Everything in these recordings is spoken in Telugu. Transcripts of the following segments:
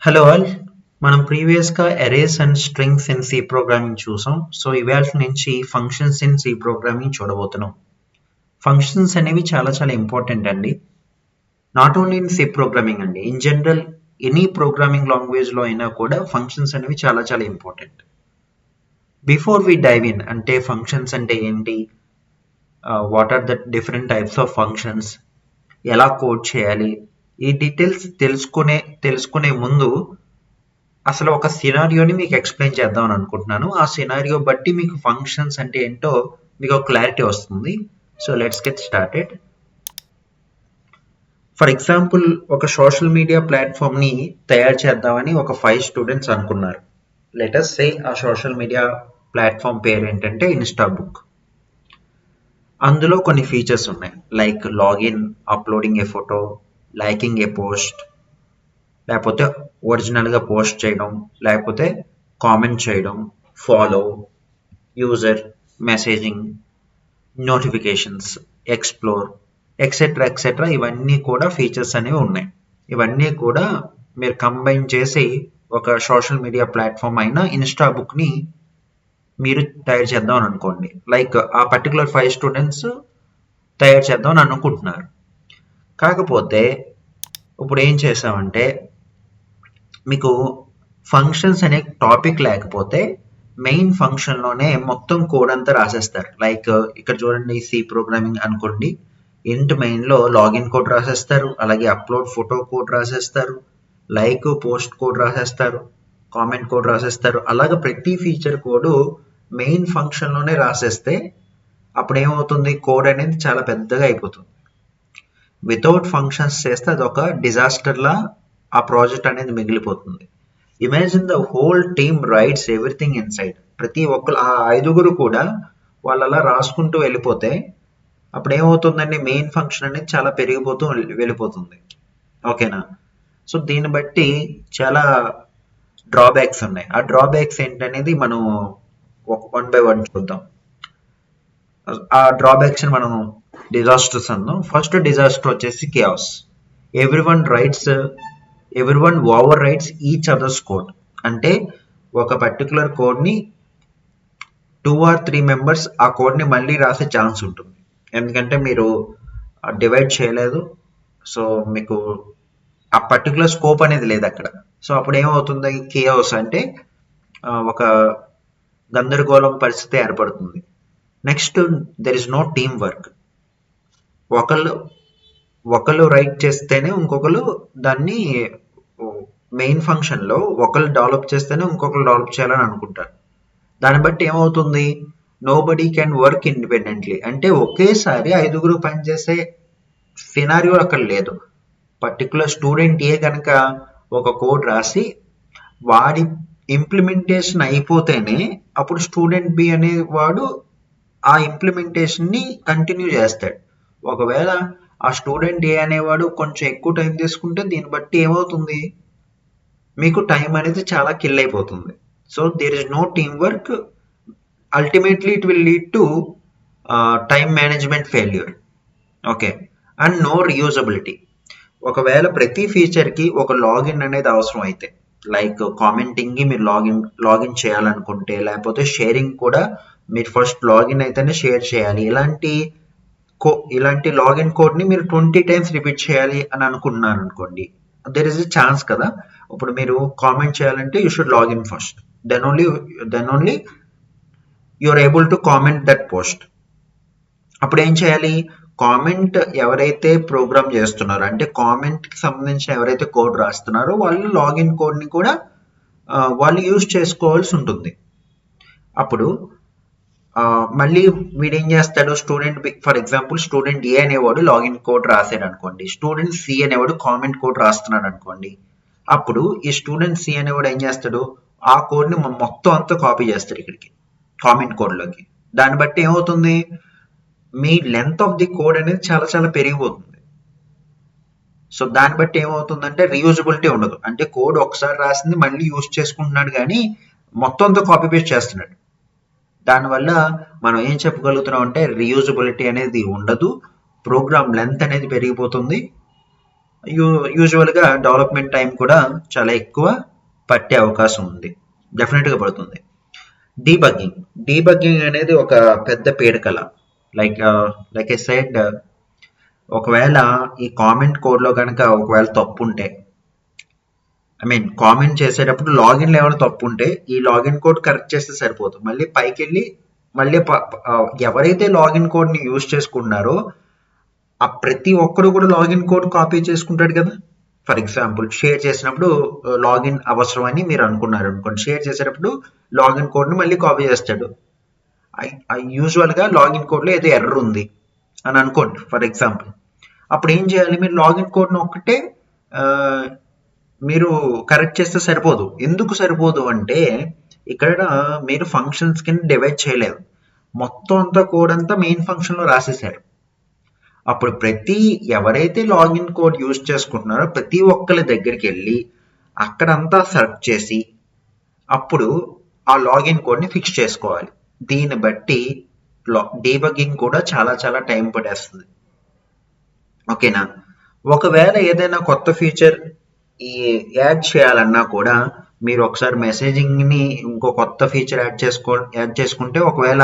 Hello all. మనం ప్రీవియస్గా arrays and strings in C programming చూసాం. సో ఇవాళ నుంచి ఫంక్షన్స్ ఇన్ సి ప్రోగ్రామింగ్ చూడబోతున్నాం. ఫంక్షన్స్ అనేవి చాలా చాలా ఇంపార్టెంట్ అండి. Not only in C programming అండి, ఇన్ జనరల్ ఎనీ ప్రోగ్రామింగ్ లాంగ్వేజ్లో అయినా కూడా ఫంక్షన్స్ అనేవి చాలా చాలా important. Before we dive in అంటే ఫంక్షన్స్ అంటే ఏంటి, what are the different types of functions, ఎలా కోడ్ చేయాలి, ఈ డీటెయిల్స్ తెలుసుకునే ముందు అసలు ఒక సినారియోని మీకు ఎక్స్ప్లెయిన్ చేద్దామని అనుకుంటున్నాను. ఆ సినారియో బట్టి మీకు ఫంక్షన్స్ అంటే ఏంటో మీకు ఒక క్లారిటీ వస్తుంది. So let's get started. For example, ఒక సోషల్ మీడియా ప్లాట్ఫామ్ని తయారు చేద్దామని ఒక 5 స్టూడెంట్స్ అనుకున్నారు. లెటస్ సే ఆ సోషల్ మీడియా ప్లాట్ఫామ్ పేరు ఏంటంటే ఇన్స్టా బుక్. అందులో కొన్ని ఫీచర్స్ ఉన్నాయి, లైక్ లాగిన్, అప్లోడింగ్ ఏ ఫోటో, లైకింగ్ ఏ పోస్ట్, లేకపోతే ఒరిజినల్గా పోస్ట్ చేయడం, లేకపోతే కామెంట్ చేయడం, follow, user, messaging, notifications, explore, etcetera etcetera. ఇవన్నీ కూడా ఫీచర్స్ అనేవి ఉన్నాయి. ఇవన్నీ కూడా మీరు కంబైన్ చేసి ఒక సోషల్ మీడియా ప్లాట్ఫామ్ అయిన ఇన్స్టా బుక్ని మీరు తయారు చేద్దాం అని అనుకోండి. లైక్ ఆ పర్టికులర్ 5 స్టూడెంట్స్ తయారు చేద్దాం అని అనుకుంటున్నారు. కాకపోతే ఇప్పుడు ఏం చేసామంటే, మీకు ఫంక్షన్స్ అనే టాపిక్ లేకపోతే మెయిన్ ఫంక్షన్లోనే మొత్తం కోడ్ అంతా రాసేస్తారు. లైక్ ఇక్కడ చూడండి, సి ప్రోగ్రామింగ్ అనుకోండి, ఇంట్ మెయిన్లో లాగిన్ కోడ్ రాసేస్తారు, అలాగే అప్లోడ్ ఫోటో కోడ్ రాసేస్తారు, లైక్ పోస్ట్ కోడ్ రాసేస్తారు, కామెంట్ కోడ్ రాసేస్తారు. అలాగే ప్రతి ఫీచర్ కోడ్ మెయిన్ ఫంక్షన్లోనే రాసేస్తే అప్పుడు ఏమవుతుంది, కోడ్ అనేది చాలా పెద్దగా అయిపోతుంది. వితౌట్ ఫంక్షన్స్ చేస్తే అదొక డిజాస్టర్లా ఆ ప్రాజెక్ట్ అనేది మిగిలిపోతుంది. Imagine the whole team rights everything inside. ప్రతి ఒక్కరు ఆ 5గురు కూడా వాళ్ళు అలా రాసుకుంటూ వెళ్ళిపోతే అప్పుడు ఏమవుతుందండి, మెయిన్ ఫంక్షన్ అనేది చాలా పెరిగిపోతూ వెళ్ళిపోతుంది. ఓకేనా? సో దీన్ని బట్టి చాలా డ్రాబ్యాక్స్ ఉన్నాయి. ఆ డ్రాబ్యాక్స్ ఏంటనేది మనం 1 by 1 చూద్దాం. ఆ డ్రాబ్యాక్స్ మనం డిజాస్టర్స్ అందాం. ఫస్ట్ డిజాస్టర్ వచ్చేసి chaos. Everyone over rights each others code. అంటే ఒక పర్టికులర్ కోడ్ని 2 or 3 మెంబర్స్ ఆ కోడ్ని మళ్ళీ రాసే ఛాన్స్ ఉంటుంది. ఎందుకంటే మీరు డివైడ్ చేయలేదు, సో మీకు ఆ పర్టికులర్ స్కోప్ అనేది లేదు అక్కడ. సో అప్పుడు ఏమవుతుంది, కేయాస్ అంటే ఒక గందరగోళం పరిస్థితి ఏర్పడుతుంది. Next, there is no team work. ఒకళ్ళు రైట్ చేస్తేనే ఇంకొకరు దాన్ని మెయిన్ ఫంక్షన్లో ఒకళ్ళు డెవలప్ చేస్తేనే ఇంకొకరు డెవలప్ చేయాలని అనుకుంటారు. దాన్ని బట్టి ఏమవుతుంది, నోబడీ క్యాన్ వర్క్ ఇండిపెండెంట్లీ. అంటే ఒకేసారి 5గురు పనిచేసే సినారియో అక్కడ లేదు. పర్టికులర్ స్టూడెంట్ ఏ కనుక ఒక కోడ్ రాసి వాడి ఇంప్లిమెంటేషన్ అయిపోతేనే అప్పుడు స్టూడెంట్ బి అనేవాడు ఆ ఇంప్లిమెంటేషన్ని కంటిన్యూ చేస్తాడు. ఒకవేళ ఆ స్టూడెంట్ ఏ అనేవాడు కొంచెం ఎక్కువ టైం తీసుకుంటే దీన్ని బట్టి ఏమవుతుంది, మీకు టైం అనేది చాలా కిల్ అయిపోతుంది. So there is no team work. Ultimately it will lead to time management failure. Okay. And no reusability. ఒకవేళ ప్రతి ఫీచర్కి ఒక లాగిన్ అనేది అవసరం అయితే, లైక్ కామెంటింగ్కి మీరు లాగిన్ చేయాలనుకుంటే, లేకపోతే షేరింగ్ కూడా మీరు ఫస్ట్ లాగిన్ అయితేనే షేర్ చేయాలి. ఇలాంటి లాగిన్ కోడ్ని మీరు 20 times రిపీట్ చేయాలి అని అనుకుంటున్నారు అనుకోండి, దెర్ ఇస్ ఎ ఛాన్స్ కదా. ఇప్పుడు మీరు కామెంట్ చేయాలంటే you should login first, then only you are able to comment that post. అప్పుడు ఏం చేయాలి, కామెంట్ ఎవరైతే ప్రోగ్రామ్ చేస్తున్నారో, అంటే కామెంట్కి సంబంధించిన ఎవరైతే కోడ్ రాస్తున్నారో వాళ్ళు లాగిన్ కోడ్ని కూడా వాళ్ళు యూజ్ చేసుకోవాల్సి ఉంటుంది. అప్పుడు మళ్ళీ వీడేం చేస్తాడు, స్టూడెంట్ ఫర్ ఎగ్జాంపుల్ స్టూడెంట్ ఏ అనేవాడు లాగిన్ కోడ్ రాసాడు అనుకోండి, స్టూడెంట్ సి అనేవాడు కామెంట్ కోడ్ రాస్తున్నాడు అనుకోండి. అప్పుడు ఈ స్టూడెంట్ సి అనేవాడు ఏం చేస్తాడు, ఆ కోడ్ని మొత్తం అంతా కాపీ చేస్తాడు ఇక్కడికి కామెంట్ కోడ్లోకి. దాన్ని బట్టి ఏమవుతుంది, మీ లెంత్ ఆఫ్ ది కోడ్ అనేది చాలా చాలా పెరిగిపోతుంది. సో దాన్ని బట్టి ఏమవుతుందంటే రీయూజబిలిటీ ఉండదు. అంటే కోడ్ ఒకసారి రాసింది మళ్ళీ యూజ్ చేసుకుంటున్నాడు కానీ మొత్తం అంతా కాపీ పేస్ట్ చేస్తున్నాడు. దానివల్ల మనం ఏం చెప్పగలుగుతున్నాం అంటే రీయూజబిలిటీ అనేది ఉండదు, ప్రోగ్రామ్ లెంత్ అనేది పెరిగిపోతుంది, యూజువల్గా డెవలప్మెంట్ టైం కూడా చాలా ఎక్కువ పట్టే అవకాశం ఉంది, డెఫినెట్గా పడుతుంది. డీబగ్గింగ్ డీబగ్గింగ్ అనేది ఒక పెద్ద పీడకల. లైక్ ఐ సెడ్, ఒకవేళ ఈ కామెంట్ కోడ్లో కనుక ఒకవేళ తప్పు ఉంటే, కామెంట్ చేసేటప్పుడు లాగిన్లో ఏమైనా తప్పు ఉంటే ఈ లాగిన్ కోడ్ కరెక్ట్ చేస్తే సరిపోదు. మళ్ళీ పైకి వెళ్ళి మళ్ళీ ఎవరైతే లాగిన్ కోడ్ని యూజ్ చేసుకుంటున్నారో ఆ ప్రతి ఒక్కరు కూడా లాగిన్ కోడ్ కాపీ చేసుకుంటాడు కదా. ఫర్ ఎగ్జాంపుల్, షేర్ చేసినప్పుడు లాగిన్ అవసరం అని మీరు అనుకున్నారు అనుకోండి, షేర్ చేసేటప్పుడు లాగిన్ కోడ్ని మళ్ళీ కాపీ చేస్తాడు. యూజువల్గా లాగిన్ కోడ్లో ఏదో ఎర్రర్ ఉంది అని అనుకోండి ఫర్ ఎగ్జాంపుల్. అప్పుడు ఏం చేయాలి, మీరు లాగిన్ కోడ్ని ఒక్కటే మీరు కరెక్ట్ చేస్తే సరిపోదు. ఎందుకు సరిపోదు అంటే ఇక్కడ మీరు ఫంక్షన్స్ కింద డివైడ్ చేయలేదు, మొత్తం అంతా కోడ్ అంతా మెయిన్ ఫంక్షన్లో రాసేసారు. అప్పుడు ఎవరైతే లాగిన్ కోడ్ యూజ్ చేసుకుంటున్నారో ప్రతి ఒక్కరి దగ్గరికి వెళ్ళి అక్కడంతా సెర్చ్ చేసి అప్పుడు ఆ లాగిన్ కోడ్ని ఫిక్స్ చేసుకోవాలి. దీన్ని బట్టి డీబగ్గింగ్ కూడా చాలా చాలా టైం పడేస్తుంది. ఓకేనా. ఒకవేళ ఏదైనా కొత్త ఫీచర్ యాడ్ చేయాలన్నా కూడా మీరు ఒకసారి మెసేజింగ్ని ఇంకో కొత్త ఫీచర్ యాడ్ చేసుకుంటే ఒకవేళ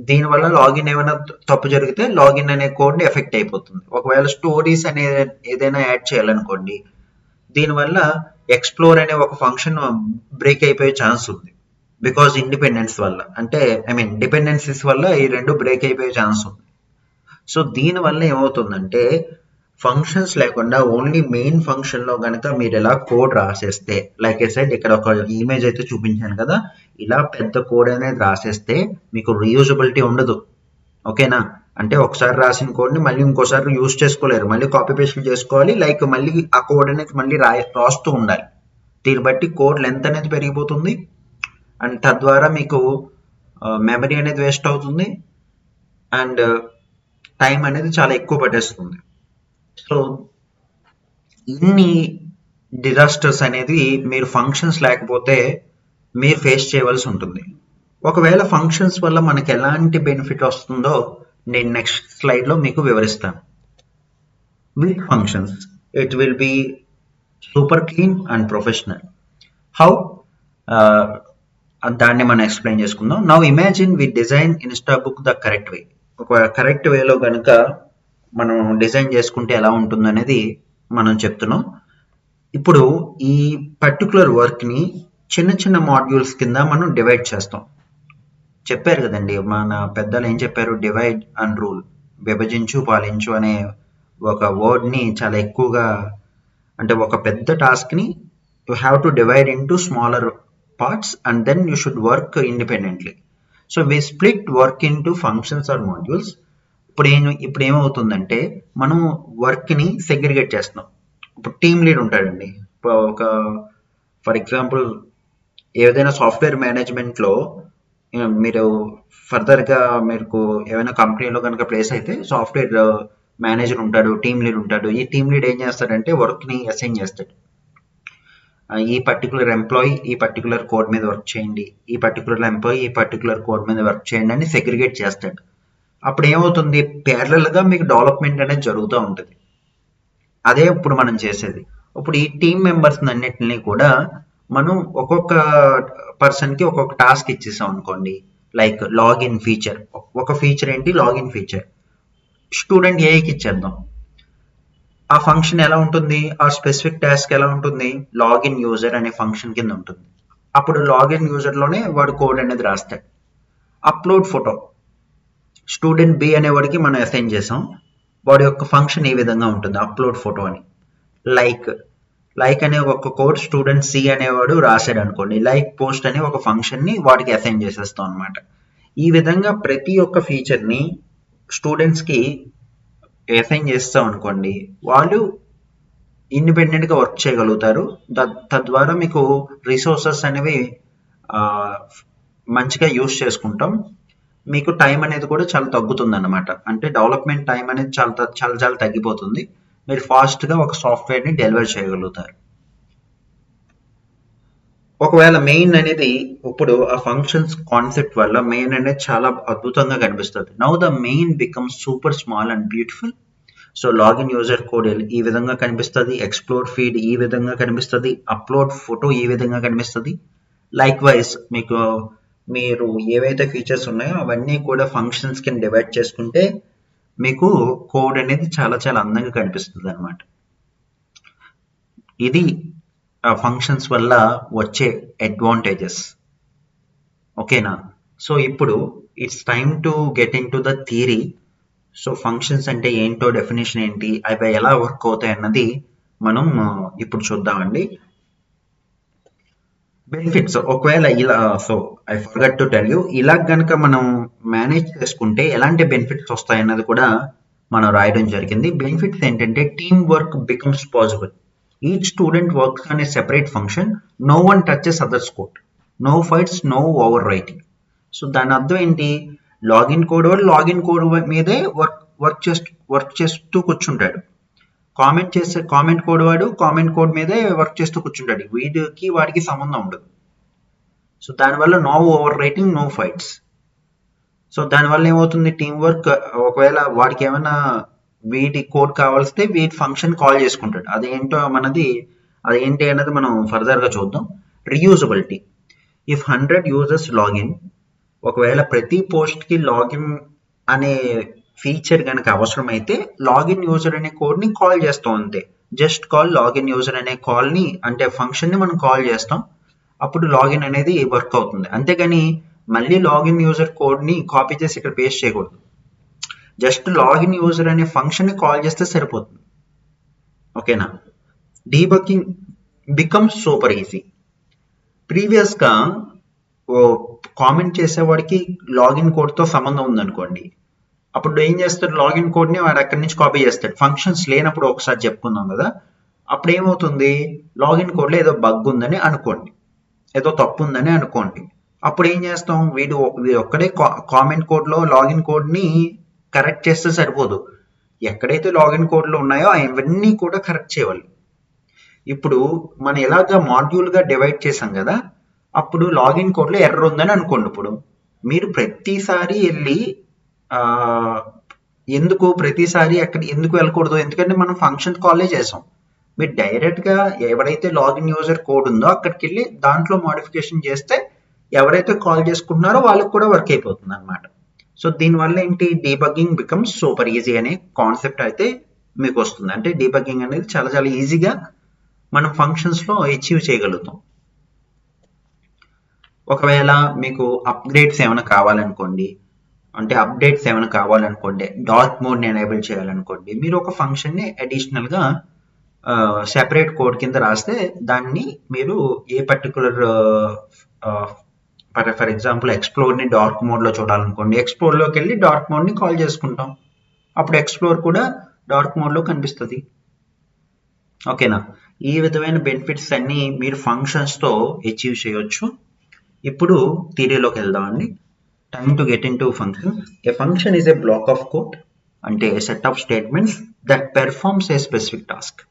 దీనివల్ల లాగిన్ ఏమైనా తప్పు జరిగితే లాగిన్ అనే కోడ్ని ఎఫెక్ట్ అయిపోతుంది. ఒకవేళ స్టోరీస్ అనే ఏదైనా యాడ్ చేయాలనుకోండి, దీనివల్ల ఎక్స్ప్లోర్ అనే ఒక ఫంక్షన్ బ్రేక్ అయిపోయే ఛాన్స్ ఉంది. బికాజ్ ఇండిపెండెన్స్ వల్ల, అంటే డిపెండెన్సీస్ వల్ల ఈ రెండు బ్రేక్ అయిపోయే ఛాన్స్ ఉంది. సో దీనివల్ల ఏమవుతుందంటే ఫంక్షన్స్ లేకుండా ఓన్లీ మెయిన్ ఫంక్షన్లో కనుక మీరు ఎలా కోడ్ రాసేస్తే, లైక్ ఐ సెడ్ ఇక్కడ ఒక ఇమేజ్ అయితే చూపించాను కదా, ఇలా పెద్ద కోడ్ అనేది రాసేస్తే మీకు రీయూజబిలిటీ ఉండదు. ఓకేనా. అంటే ఒకసారి రాసిన కోడ్ని మళ్ళీ ఇంకోసారి యూజ్ చేసుకోలేరు, మళ్ళీ కాపీ పేస్ట్ చేసుకోవాలి, మళ్ళీ ఆ కోడ్ అనేది మళ్ళీ రాస్తూ ఉండాలి. దీన్ని బట్టి కోడ్ లెంత్ అనేది పెరిగిపోతుంది అండ్ తద్వారా మీకు మెమరీ అనేది వేస్ట్ అవుతుంది అండ్ టైం అనేది చాలా ఎక్కువ పట్టేస్తుంది. సో ఇన్ని డిజాస్టర్స్ అనేది మీరు ఫంక్షన్స్ లేకపోతే మీరు ఫేస్ చేయవలసి ఉంటుంది. ఒకవేళ ఫంక్షన్స్ వల్ల మనకి ఎలాంటి బెనిఫిట్ వస్తుందో నేను నెక్స్ట్ స్లైడ్లో మీకు వివరిస్తాను. With functions it will be super clean and professional. How, దాన్ని మనం ఎక్స్ప్లెయిన్ చేసుకుందాం. Now imagine we design Instabook the correct way. ఒక కరెక్ట్ వేలో కనుక మనం డిజైన్ చేసుకుంటే ఎలా ఉంటుంది అనేది మనం చెప్తున్నాం. ఇప్పుడు ఈ పర్టికులర్ వర్క్ని చిన్న చిన్న మాడ్యూల్స్ కింద మనం డివైడ్ చేస్తాం. చెప్పారు కదండి మన పెద్దలు ఏం చెప్పారు, డివైడ్ అండ్ రూల్, విభజించు పాలించు అనే ఒక వర్డ్ని చాలా ఎక్కువగా, అంటే ఒక పెద్ద టాస్క్ని you have to divide into smaller parts and then you should work independently. So we split work into functions or modules. ఇప్పుడు ఏమవుతుందంటే మనం వర్క్ని సెగ్రిగేట్ చేస్తున్నాం. ఇప్పుడు టీమ్ లీడ్ ఉంటాడండి. ఒక ఫర్ ఎగ్జాంపుల్ ఏదైనా సాఫ్ట్వేర్ మేనేజ్మెంట్లో మీరు ఫర్దర్గా మీకు ఏమైనా కంపెనీలో కనుక ప్లేస్ అయితే సాఫ్ట్వేర్ మేనేజర్ ఉంటాడు, టీమ్ లీడ్ ఉంటాడు. ఈ టీమ్ లీడ్ ఏం చేస్తాడంటే వర్క్ని అసైన్ చేస్తాడు. ఈ పర్టికులర్ ఎంప్లాయీ ఈ పర్టికులర్ కోడ్ మీద వర్క్ చేయండి, ఈ పర్టికులర్ ఎంప్లాయీ ఈ పర్టికులర్ కోడ్ మీద వర్క్ చేయండి అని సెగ్రిగేట్ చేస్తాడు. అప్పుడు ఏమవుతుంది, ప్యారలల్గా మీకు డెవలప్మెంట్ అనేది జరుగుతూ ఉంటుంది. అదే ఇప్పుడు మనం చేసేది. ఇప్పుడు ఈ టీమ్ మెంబర్స్ అన్నిటిని కూడా మనం ఒక్కొక్క పర్సన్కి ఒక్కొక్క టాస్క్ ఇచ్చేసాం అనుకోండి. లైక్ లాగిన్ ఫీచర్, ఒక ఫీచర్ ఏంటి, లాగిన్ ఫీచర్ స్టూడెంట్ ఏకి ఇచ్చేద్దాం. ఆ ఫంక్షన్ ఎలా ఉంటుంది, ఆ స్పెసిఫిక్ టాస్క్ ఎలా ఉంటుంది, లాగిన్ యూజర్ అనే ఫంక్షన్ కింద ఉంటుంది. అప్పుడు లాగిన్ యూజర్లోనే వాడు కోడ్ అనేది రాస్తాడు. అప్లోడ్ ఫోటో, స్టూడెంట్ బి అనేవాడికి మనం అసైన్ చేసాం. వాడి యొక్క ఫంక్షన్ ఈ విధంగా ఉంటుంది, అప్లోడ్ ఫోటో అని. లైక్ అనే ఒక కోడ్ స్టూడెంట్ సి అనేవాడు రాశాడు అనుకోండి, లైక్ పోస్ట్ అనే ఒక ఫంక్షన్ని వాడికి అసైన్ చేసేస్తాం అనమాట. ఈ విధంగా ప్రతి ఒక్క ఫీచర్ని స్టూడెంట్స్కి అసైన్ చేస్తాం అనుకోండి, వాళ్ళు ఇండిపెండెంట్గా వర్క్ చేయగలుగుతారు. తద్వారా మీకు రిసోర్సెస్ అనేవి మంచిగా యూస్ చేసుకుంటాం. మీకు టైం అనేది కూడా చాలా తగ్గుతుంది అన్నమాట. అంటే డెవలప్మెంట్ టైం అనేది చాలా చాలా చాలా తగ్గిపోతుంది. మీరు ఫాస్ట్గా ఒక సాఫ్ట్వేర్ని డెలివర్ చేయగలుగుతారు. ఒకవేళ మెయిన్ అనేది ఇప్పుడు ఆ ఫంక్షన్స్ కాన్సెప్ట్ వల్ల మెయిన్ అనేది చాలా అద్భుతంగా కనిపిస్తుంది. Now the main becomes super small and beautiful. So login user code ఈ విధంగా కనిపిస్తుంది, ఎక్స్ప్లోర్ ఫీడ్ ఈ విధంగా కనిపిస్తుంది, అప్లోడ్ ఫోటో ఈ విధంగా కనిపిస్తుంది. లైక్ వైజ్ మీరు ఏవైతే ఫీచర్స్ ఉన్నాయో అవన్నీ కూడా ఫంక్షన్స్ కింద డివైడ్ చేసుకుంటే మీకు కోడ్ అనేది చాలా చాలా అందంగా కనిపిస్తుంది అనమాట. ఇది ఫంక్షన్స్ వల్ల వచ్చే అడ్వాంటేజెస్. ఓకేనా? సో ఇప్పుడు it's time to get in to the theory. So functions అంటే ఏంటో, డెఫినేషన్ ఏంటి, అవి ఎలా వర్క్ అవుతాయి అన్నది మనం ఇప్పుడు చూద్దామండి. బెనిఫిట్స్ ఒకవేళ ఇలా, so I forgot to tell you, ఇలా కనుక మనం మేనేజ్ చేసుకుంటే ఎలాంటి బెనిఫిట్స్ వస్తాయి అన్నది కూడా మనం రాయడం జరిగింది. బెనిఫిట్స్ ఏంటంటే team work becomes possible, each student works on a separate function, no one touches others code, no fights, no overwriting. So దాని అర్థం ఏంటి, లాగిన్ కోడ్ వాడు లాగిన్ కోడ్ మీదే వర్క్ చేస్తూ కూర్చుంటాడు, కామెంట్ కోడ్ వాడు కామెంట్ కోడ్ మీదే వర్క్ చేస్తూ కూర్చుంటాడు, వీడికి వాడికి సంబంధం ఉండదు. సో దానివల్ల no overwriting, no fights. So దానివల్ల ఏమవుతుంది, టీం వర్క్, ఒకవేళ వాడికి ఏమైనా వీడి కోడ్ కావాల్స్తే వీడి ఫంక్షన్ కాల్ చేసుకుంటాడు, అదేంటో అదేంటి అన్నది మనం ఫర్దర్గా చూద్దాం. రీయూజబిలిటీ, ఇఫ్ 100 యూజర్స్ లాగిన్, ఒకవేళ ప్రతి పోస్ట్కి లాగిన్ అనే ఫీచర్ కనుక అవసరమైతే లాగిన్ యూజర్ అనే కోడ్ని కాల్ చేస్తాం అంతే. జస్ట్ కాల్ లాగిన్ యూజర్ అనే కాల్ని, అంటే ఫంక్షన్ని మనం కాల్ చేస్తాం, అప్పుడు లాగిన్ అనేది వర్క్ అవుతుంది. అంతేగాని మళ్ళీ లాగిన్ యూజర్ కోడ్ని కాపీ చేసి ఇక్కడ పేస్ట్ చేయకూడదు. జస్ట్ లాగిన్ యూజర్ అనే ఫంక్షన్ని కాల్ చేస్తే సరిపోతుంది. ఓకేనా? Debugging becomes super easy. ప్రీవియస్గా కామెంట్ చేసేవాడికి లాగిన్ కోడ్తో సంబంధం ఉందనుకోండి, అప్పుడు ఏం చేస్తాడు, లాగిన్ కోడ్ని వాడు అక్కడి నుంచి కాపీ చేస్తాడు. ఫంక్షన్స్ లేనప్పుడు ఒకసారి చెప్పుకుందాం కదా, అప్పుడు ఏమవుతుంది, లాగిన్ కోడ్లో ఏదో బగ్ ఉందని అనుకోండి, ఏదో తప్పు ఉందని అనుకోండి, అప్పుడు ఏం చేస్తాం, వీడు ఒక్కడే కామెంట్ కోడ్లో లాగిన్ కోడ్ని కరెక్ట్ చేస్తే సరిపోదు, ఎక్కడైతే లాగిన్ కోడ్లు ఉన్నాయో అవన్నీ కూడా కరెక్ట్ చేయాలి. ఇప్పుడు మనం ఎలాగా మాడ్యూల్గా డివైడ్ చేసాం కదా, అప్పుడు లాగిన్ కోడ్లో ఎర్రర్ ఉందని అనుకోండి. ఇప్పుడు మీరు ప్రతిసారి వెళ్ళి ప్రతిసారి ఎందుకు వెళ్ళకూడదు, ఎందుకంటే మనం ఫంక్షన్ కాలే చేసాం. మీరు డైరెక్ట్గా ఎవరైతే లాగిన్ యూజర్ కోడ్ ఉందో అక్కడికి వెళ్ళి దాంట్లో మోడిఫికేషన్ చేస్తే ఎవరైతే కాల్ చేసుకుంటున్నారో వాళ్ళకి కూడా వర్క్ అయిపోతుంది అనమాట. సో దీనివల్ల ఏంటి, డీబగ్గింగ్ బికమ్స్ సూపర్ ఈజీ అనే కాన్సెప్ట్ అయితే మీకు వస్తుంది. అంటే డీబగ్గింగ్ అనేది చాలా చాలా ఈజీగా మనం ఫంక్షన్స్లో అచీవ్ చేయగలుగుతాం. ఒకవేళ మీకు అప్గ్రేడ్స్ ఏమైనా కావాలనుకోండి, డార్క్ మోడ్ని ఎనేబుల్ చేయాలనుకోండి, మీరు ఒక ఫంక్షన్ని అడిషనల్గా సెపరేట్ కోడ్ కింద రాస్తే దాన్ని మీరు ఏ పర్టికులర్, ఫర్ ఎగ్జాంపుల్ ఎక్స్ప్లోర్ని డార్క్ మోడ్లో చూడాలనుకోండి, ఎక్స్ప్లోర్లోకి వెళ్ళి డార్క్ మోడ్ని కాల్ చేసుకుంటాం, అప్పుడు ఎక్స్ప్లోర్ కూడా డార్క్ మోడ్లో కనిపిస్తుంది. ఓకేనా? ఈ విధమైన బెనిఫిట్స్ అన్నీ మీరు ఫంక్షన్స్తో అచీవ్ చేయొచ్చు. ఇప్పుడు థియరీలోకి వెళ్దామండి. Time to get into function. A function is a block of code, అంటే set of statements that performs a specific task.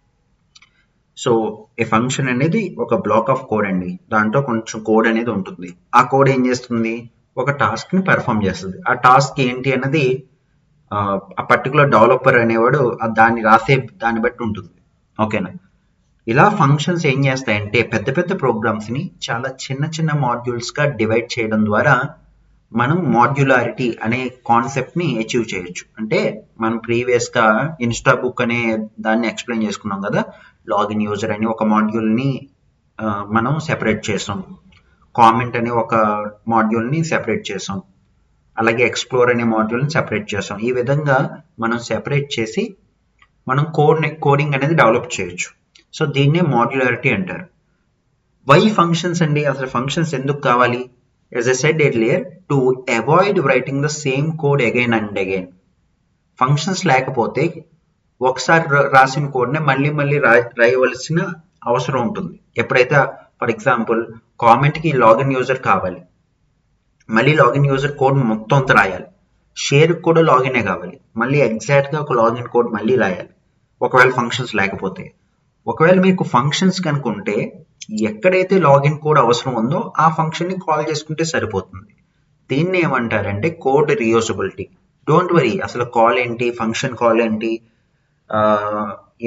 So a function అనేది ఒక బ్లాక్ ఆఫ్ కోడ్ అండి, దాంట్లో కొంచెం కోడ్ అనేది ఉంటుంది. ఆ కోడ్ ఏం చేస్తుంది, ఒక టాస్క్ని పెర్ఫార్మ్ చేస్తుంది. ఆ టాస్క్ ఏంటి అన్నది ఆ పర్టికులర్ డెవలపర్ అనేవాడు దాన్ని రాసే దాన్ని బట్టి ఉంటుంది. ఓకేనా? ఇలా ఫంక్షన్స్ ఏం చేస్తాయంటే పెద్ద పెద్ద ప్రోగ్రామ్స్ని చాలా చిన్న చిన్న మాడ్యూల్స్గా డివైడ్ చేయడం ద్వారా మనం మాడ్యులారిటీ అనే కాన్సెప్ట్ని అచీవ్ చేయొచ్చు. అంటే మనం ప్రీవియస్గా ఇన్స్టా బుక్ అనే దాన్ని ఎక్స్ప్లెయిన్ చేసుకున్నాం కదా, లాగిన్ యూజర్ అని ఒక మాడ్యూల్ని మనం సెపరేట్ చేసాం, కామెంట్ అనే ఒక మాడ్యూల్ని సెపరేట్ చేసాం, అలాగే ఎక్స్ప్లోర్ అనే మాడ్యూల్ని సెపరేట్ చేసాం. ఈ విధంగా మనం సెపరేట్ చేసి మనం కోడింగ్ అనేది డెవలప్ చేయొచ్చు. సో దీన్నే మాడ్యులారిటీ అంటారు. వై ఫంక్షన్స్ అండి, అసలు ఫంక్షన్స్ ఎందుకు కావాలి? As I said earlier, to avoid writing the same code again and again. Functions లేకపోతే ఒకసారి రాసిన కోడ్ని మళ్ళీ మళ్ళీ రాయవలసిన అవసరం ఉంటుంది. ఎప్పుడైతే ఫర్ ఎగ్జాంపుల్ కామెంట్కి లాగిన్ యూజర్ కావాలి, మళ్ళీ లాగిన్ యూజర్ కోడ్ మొత్తం అంతా రాయాలి, షేర్కి కూడా లాగినే కావాలి, మళ్ళీ ఎగ్జాక్ట్గా ఒక లాగిన్ కోడ్ మళ్ళీ రాయాలి ఒకవేళ ఫంక్షన్స్ లేకపోతే. ఒకవేళ మీకు ఫంక్షన్స్ కనుకుంటే ఎక్కడైతే లాగిన్ కోడ్ అవసరం ఉందో ఆ ఫంక్షన్ని కాల్ చేసుకుంటే సరిపోతుంది. దీన్ని ఏమంటారంటే కోడ్ రీయూజబిలిటీ. డోంట్ వరీ, అసలు కాల్ ఏంటి, ఫంక్షన్ కాల్ ఏంటి,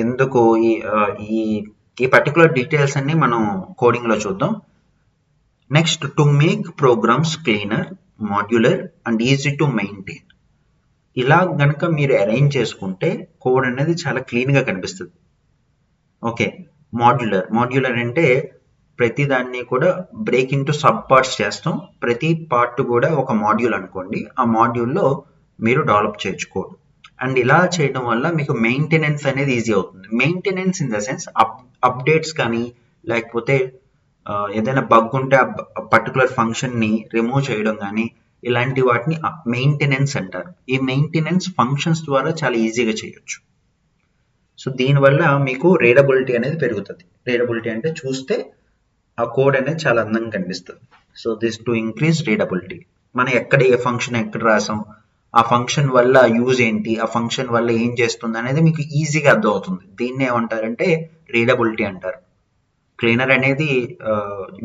ఎందుకు ఈ ఈ పర్టికులర్ డీటెయిల్స్ అన్ని మనం కోడింగ్లో చూద్దాం. Next, to make programs cleaner, modular and easy to maintain. ఇలా గనక మీరు అరేంజ్ చేసుకుంటే కోడ్ అనేది చాలా క్లీన్గా కనిపిస్తుంది. ఓకే, మాడ్యులర్ అంటే ప్రతి దాన్ని కూడా బ్రేక్ ఇంటూ సబ్ పార్ట్స్ చేస్తాం. ప్రతి పార్ట్ కూడా ఒక మాడ్యూల్ అనుకోండి. ఆ మాడ్యూల్లో మీరు డెవలప్ చేయొచ్చు కోడ్. అండ్ ఇలా చేయడం వల్ల మీకు మెయింటెనెన్స్ అనేది ఈజీ అవుతుంది. Maintenance in the sense updates కానీ, లేకపోతే ఏదైనా బగ్ ఉంటే ఆ పర్టికులర్ ఫంక్షన్ని రిమూవ్ చేయడం కానీ, ఇలాంటి వాటిని మెయింటెనెన్స్ అంటారు. ఈ మెయింటెనెన్స్ ఫంక్షన్స్ ద్వారా చాలా ఈజీగా చేయొచ్చు. సో దీనివల్ల మీకు రీడబిలిటీ అనేది పెరుగుతుంది. రీడబిలిటీ అంటే చూస్తే ఆ కోడ్ అనేది చాలా అందంగా కనిపిస్తుంది. So this to increase readability. మనం ఎక్కడ ఏ ఫంక్షన్ ఎక్కడ రాసాం, ఆ ఫంక్షన్ వల్ల యూజ్ ఏంటి, ఆ ఫంక్షన్ వల్ల ఏం చేస్తుంది అనేది మీకు ఈజీగా అర్థం అవుతుంది. దీన్ని ఏమంటారంటే రీడబిలిటీ అంటారు. క్లీనర్ అనేది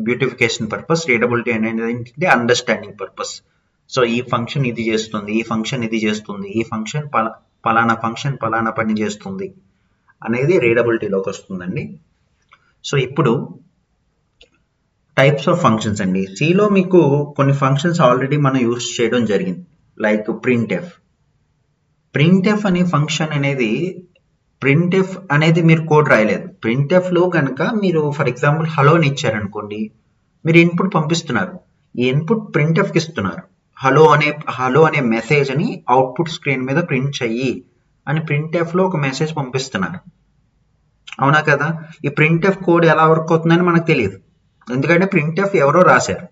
బ్యూటిఫికేషన్ పర్పస్, రీడబిలిటీ అనేది అండర్స్టాండింగ్ పర్పస్. సో ఈ ఫంక్షన్ ఇది చేస్తుంది, ఈ ఫంక్షన్ ఇది చేస్తుంది, ఈ ఫంక్షన్ పలానా ఫంక్షన్ పలానా పని చేస్తుంది అనేది రీడబిలిటీలోకి వస్తుందండి. సో ఇప్పుడు టైప్స్ ఆఫ్ ఫంక్షన్స్ అండి. సిలో మీకు కొన్ని ఫంక్షన్స్ ఆల్రెడీ మనం యూస్ చేయడం జరిగింది, లైక్ ప్రింట్ఎఫ్. ప్రింట్ఎఫ్ అనే ఫంక్షన్ అనేది, ప్రింట్ఎఫ్ అనేది మీరు కోడ్ రాయలేదు. ప్రింట్ఎఫ్లో కనుక మీరు ఫర్ ఎగ్జాంపుల్ హలోని ఇచ్చారనుకోండి, మీరు ఇన్పుట్ పంపిస్తున్నారు. ఈ ఇన్పుట్ ప్రింట్ఎఫ్కి ఇస్తున్నారు. హలో అనే మెసేజ్ని అవుట్పుట్ స్క్రీన్ మీద ప్రింట్ చెయ్యి అని ప్రింట్ఎఫ్లో ఒక మెసేజ్ పంపిస్తున్నారు. అవునా కదా? ఈ ప్రింట్ఎఫ్ కోడ్ ఎలా వర్క్ అవుతుందని మనకు తెలియదు, ఎందుకంటే ప్రింట్ఎఫ్ ఎవరో రాశారు,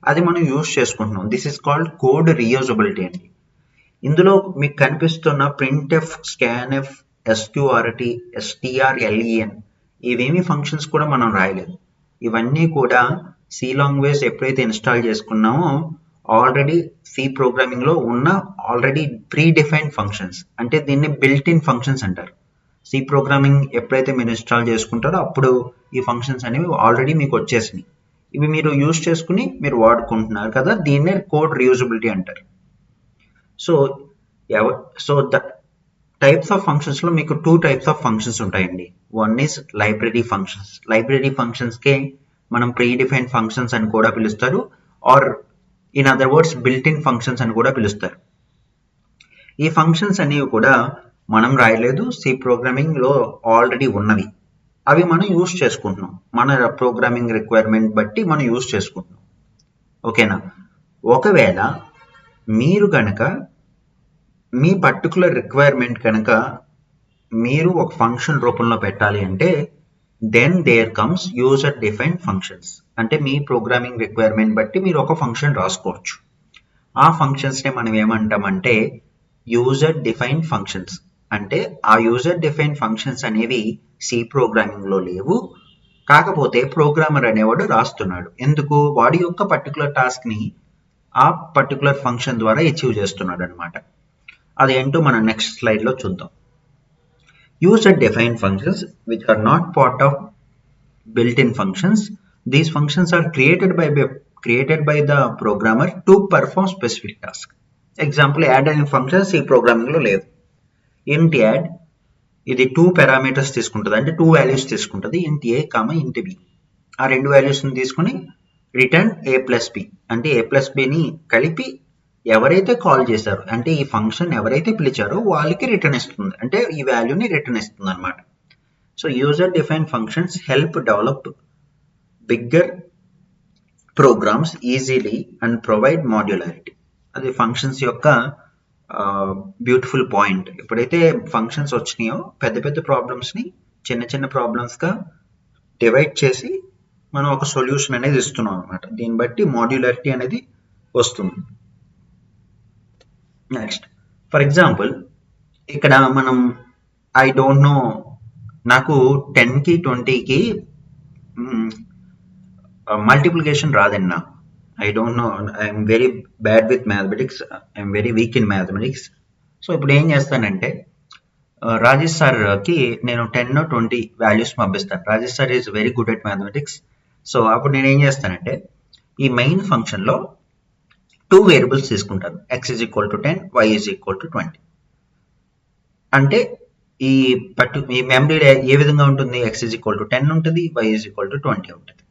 అది మనం యూజ్ చేసుకుంటున్నాం. This is called code reusability అండి. ఇందులో మీకు కనిపిస్తున్న ప్రింట్ఎఫ్, స్కాన్ఎఫ్, ఎస్క్యూఆర్టీ, ఎస్టీఆర్ఎల్ఈఎన్ ఇవేమి ఫంక్షన్స్ కూడా మనం రాయలేదు. ఇవన్నీ కూడా సి లాంగ్వేజ్ ఎప్పుడైతే ఇన్స్టాల్ చేసుకున్నామో ఆల్రెడీ సి ప్రోగ్రామింగ్లో ఉన్న ఆల్రెడీ ప్రీ డిఫైన్డ్ ఫంక్షన్స్, అంటే దీన్ని బిల్ట్ ఇన్ ఫంక్షన్స్ అంటారు. సి ప్రోగ్రామింగ్ ఎప్పుడైతే మీరు ఇన్స్టాల్ చేసుకుంటారో అప్పుడు ఈ ఫంక్షన్స్ అనేవి ఆల్రెడీ మీకు వచ్చేసినాయి. ఇవి మీరు యూజ్ చేసుకుని మీరు వాడుకుంటున్నారు కదా, దీన్నే కోడ్ రీయూజబిలిటీ అంటారు. సో ద టైప్స్ ఆఫ్ ఫంక్షన్స్లో మీకు 2 టైప్స్ ఆఫ్ ఫంక్షన్స్ ఉంటాయండి. One is library functions. Library ఫంక్షన్స్కే మనం ప్రీ డిఫైన్ ఫంక్షన్స్ అని కూడా పిలుస్తారు, or in other words built in functions అని కూడా పిలుస్తారు. ఈ ఫంక్షన్స్ అనేవి కూడా మనం రాయలేదు, సి ప్రోగ్రామింగ్లో ఆల్రెడీ ఉన్నవి. అవి మనం యూజ్ చేసుకుంటున్నాం, మన ప్రోగ్రామింగ్ రిక్వైర్మెంట్ బట్టి మనం యూజ్ చేసుకుంటున్నాం. ఓకేనా? ఒకవేళ మీరు కనుక మీ పర్టికులర్ రిక్వైర్మెంట్ కనుక మీరు ఒక ఫంక్షన్ రూపంలో పెట్టాలి అంటే then there comes user defined functions. అంటే మీ ప్రోగ్రామింగ్ రిక్వైర్మెంట్ బట్టి మీరు ఒక ఫంక్షన్ రాసుకోవచ్చు. ఆ ఫంక్షన్స్ని మనం ఏమంటామంటే యూజర్ డిఫైన్డ్ ఫంక్షన్స్. అంటే ఆ యూజర్ డిఫైన్డ్ ఫంక్షన్స్ అనేవి సి ప్రోగ్రామింగ్లో లేవు, కాకపోతే ప్రోగ్రామర్ అనేవాడు రాస్తున్నాడు. ఎందుకు? వాడి యొక్క పర్టికులర్ టాస్క్ని ఆ పర్టికులర్ ఫంక్షన్ ద్వారా అచీవ్ చేస్తున్నాడు అనమాట. అదేంటో మనం నెక్స్ట్ స్లైడ్లో చూద్దాం. User defined functions which are not part of built-in functions. These functions are created by the programmer to perform specific task. Example, add అనే ఫంక్షన్ సి ప్రోగ్రామింగ్లో లేదు. int add ఇది 2 పారామీటర్స్ తీసుకుంటుంది, అంటే 2 వాల్యూస్ తీసుకుంటుంది, int a, int b. ఆ 2 వాల్యూస్ని తీసుకుని రిటర్న్ a+b, అంటే a+bని కలిపి ఎవరైతే కాల్ చేశారో, అంటే ఈ ఫంక్షన్ ఎవరైతే పిలిచారో వాళ్ళకి రిటర్న్ ఇస్తుంది, అంటే ఈ వాల్యూని రిటర్న్ ఇస్తుంది అనమాట. So user define functions help develop bigger programs easily and provide modularity. అది ఫంక్షన్స్ యొక్క బ్యూటిఫుల్ పాయింట్. ఎప్పుడైతే ఫంక్షన్స్ వచ్చినాయో పెద్ద పెద్ద ప్రాబ్లమ్స్ని చిన్న చిన్న ప్రాబ్లమ్స్గా డివైడ్ చేసి మనం ఒక సొల్యూషన్ అనేది ఇస్తున్నాం అనమాట. దీన్ని బట్టి మాడ్యులారిటీ అనేది వస్తుంది. నెక్స్ట్, ఫర్ ఎగ్జాంపుల్ ఇక్కడ మనం ఐ డోంట్ నో, నాకు 10కి 20కి మల్టిప్లికేషన్ రాదన్నా. I don't know, I'm very bad with mathematics, I'm very weak in mathematics. So ఇప్పుడు ఏం చేస్తానంటే రాజేష్ సార్కి నేను 10 or 20 వాల్యూస్ పంపిస్తాను. Rajesh sir is very good at mathematics. So అప్పుడు నేను ఏం చేస్తానంటే ఈ మెయిన్ ఫంక్షన్లో 2 వేరియబుల్స్ తీసుకుంటాను, x = 10, y = 20. అంటే ఈ మెమరీ ఏ విధంగా ఉంటుంది, x ఈజ్ ఈక్వల్ టు 10 ఉంటుంది, y ఈజ్ ఈక్వల్ టు 20 ఉంటుంది.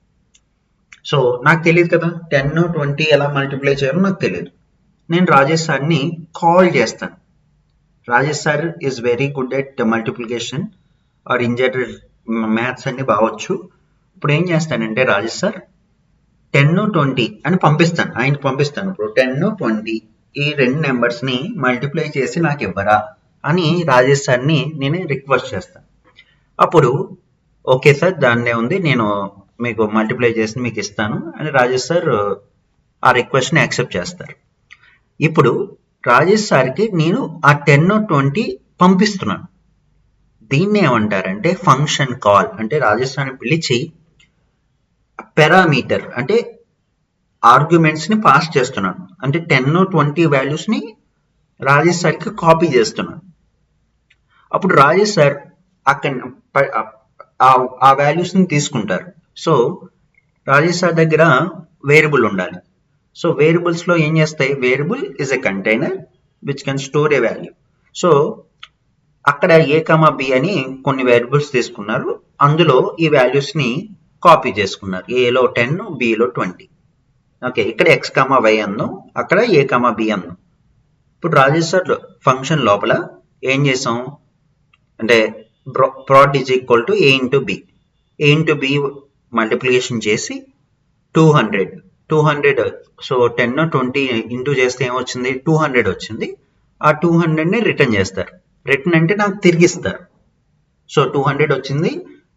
సో నాకు తెలియదు కదా 10 20 ఎలా మల్టిప్లై చేయాలో నాకు తెలియదు. నేను రాజేష్ సార్ని కాల్ చేస్తాను. Rajesh sir is very good at multiplication or in general maths అన్ని బావచ్చు. ఇప్పుడు ఏం చేస్తానంటే రాజేష్ సార్ 10 20 అని పంపిస్తాను, ఆయనకి పంపిస్తాను. ఇప్పుడు 10 20 ఈ రెండు నెంబర్స్ని మల్టిప్లై చేసి నాకు ఇవ్వరా అని రాజేష్ సార్ని నేను రిక్వెస్ట్ చేస్తాను. అప్పుడు ఓకే సార్ దాన్నే ఉంది, నేను మీకు మల్టిప్లై చేసి మీకు ఇస్తాను అని రాజేష్ సార్ ఆ రిక్వెస్ట్ని యాక్సెప్ట్ చేస్తారు. ఇప్పుడు రాజేష్ సార్కి నేను ఆ 10 20 పంపిస్తున్నాను. దీన్ని ఏమంటారంటే ఫంక్షన్ కాల్. అంటే రాజేష్ సార్ని పిలిచి పారామీటర్ అంటే ఆర్గ్యుమెంట్స్ని పాస్ చేస్తున్నాను. అంటే 10 20 వాల్యూస్ని రాజేష్ సార్కి కాపీ చేస్తున్నాను. అప్పుడు రాజేష్ సార్ అక్కడ ఆ వాల్యూస్ని తీసుకుంటారు. సో రాజేష్ సార్ దగ్గర వేరియబుల్ ఉండాలి. సో వేరియబుల్స్లో ఏం చేస్తాయి, variable is a container which can store A value. So అక్కడ ఏ కమా బి అని కొన్ని వేరియబుల్స్ తీసుకున్నారు, అందులో ఈ వాల్యూస్ని కాపీ చేసుకున్నారు. ఏలో 10 బిలో 20. ఓకే, ఇక్కడ ఎక్స్ కమా వై అన్నాం, అక్కడ ఏ కమా బి అన్నాం. ఇప్పుడు రాజేష్ సార్ ఫంక్షన్ లోపల ఏం చేసాం అంటే prod is equal to a into b. A into b multiplication చేసి 200 సో 10 20 ఇంటూ చేస్తే ఏమొచ్చింది 200 వచ్చింది. ఆ 200ని రిటర్న్ చేస్తారు. రిటర్న్ అంటే నాకు తిరిగిస్తారు. సో 200 వచ్చింది,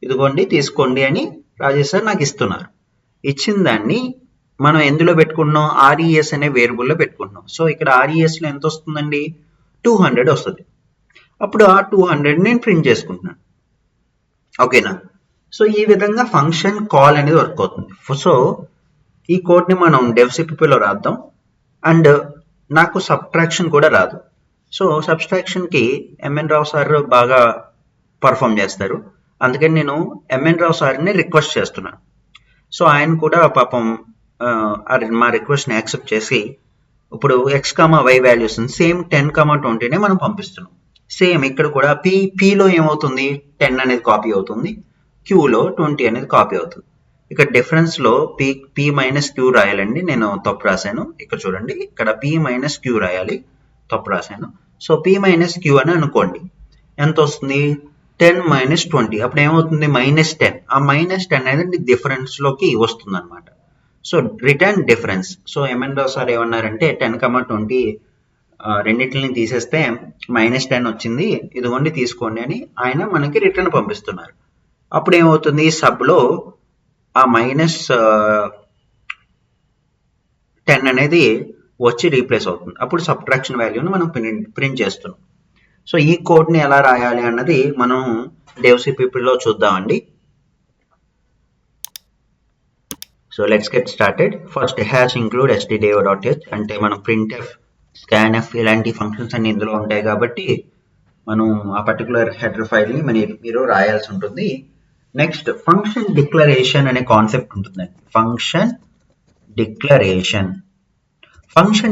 ఇదిగోండి తీసుకోండి అని రాజేష్ సార్ నాకు ఇస్తున్నారు. ఇచ్చిన దాన్ని మనం ఎందులో పెట్టుకుంటున్నాం, ఆర్ఈఎస్ అనే వేరియబుల్లో పెట్టుకుంటున్నాం. సో ఇక్కడ ఆర్ఈఎస్లో ఎంత వస్తుందండి 200 వస్తుంది. అప్పుడు ఆ 200 నేను ప్రింట్ చేసుకుంటున్నాను. ఓకేనా. సో ఈ విధంగా ఫంక్షన్ కాల్ అనేది వర్క్ అవుతుంది. సో ఈ కోడ్ని మనం డెవ్సిపిపిలో రాద్దాం. అండ్ నాకు సబ్ట్రాక్షన్ కూడా రాదు. సో సబ్ట్రాక్షన్కి ఎంఎన్ రావు సార్ బాగా పర్ఫామ్ చేస్తారు. అందుకని నేను ఎంఎన్ రావు సార్ని రిక్వెస్ట్ చేస్తున్నాను. సో ఆయన కూడా పాపం మా రిక్వెస్ట్ని యాక్సెప్ట్ చేసి ఇప్పుడు x comma y values same 10 20నే మనం పంపిస్తున్నాం. సేమ్ ఇక్కడ కూడా పీలో ఏమవుతుంది 10 అనేది కాపీ అవుతుంది, క్యూలో 20 అనేది కాపీ అవుతుంది. ఇక్కడ డిఫరెన్స్లో పీ మైనస్ క్యూ రాయాలండి, నేను తప్పు రాశాను. ఇక్కడ చూడండి, ఇక్కడ పీ మైనస్ క్యూ రాయాలి, తప్పు రాశాను. సో పీ మైనస్ క్యూ అని అనుకోండి, ఎంత వస్తుంది 10 - 20. అప్పుడు ఏమవుతుంది -10. ఆ -10 అనేది డిఫరెన్స్లోకి వస్తుంది అనమాట. So return difference. So MN Rao sir ఏమన్నారంటే 10 20 రెండింటిని తీసేస్తే -10 వచ్చింది, ఇదిగోండి తీసుకోండి అని ఆయన మనకి రిటర్న్ పంపిస్తున్నారు. అప్పుడు ఏమవుతుంది సబ్లో ఆ -10 అనేది వచ్చి రీప్లేస్ అవుతుంది. అప్పుడు సబ్ట్రాక్షన్ వాల్యూని మనం ప్రింట్ చేస్తున్నాం. సో ఈ కోడ్ని ఎలా రాయాలి అన్నది మనం డెవ్సిపిపిలో చూద్దామండి. So let's get started. First hash include stdio.h అంటే మనం printf, scanf ఇలాంటి ఫంక్షన్స్ అన్ని ఇందులో ఉంటాయి కాబట్టి మనం ఆ పర్టికులర్ హెడర్ ఫైల్ని మీరు రాయాల్సి ఉంటుంది. నెక్స్ట్ ఫంక్షన్ డిక్లరేషన్ అనే కాన్సెప్ట్ ఉంటుందండి. ఫంక్షన్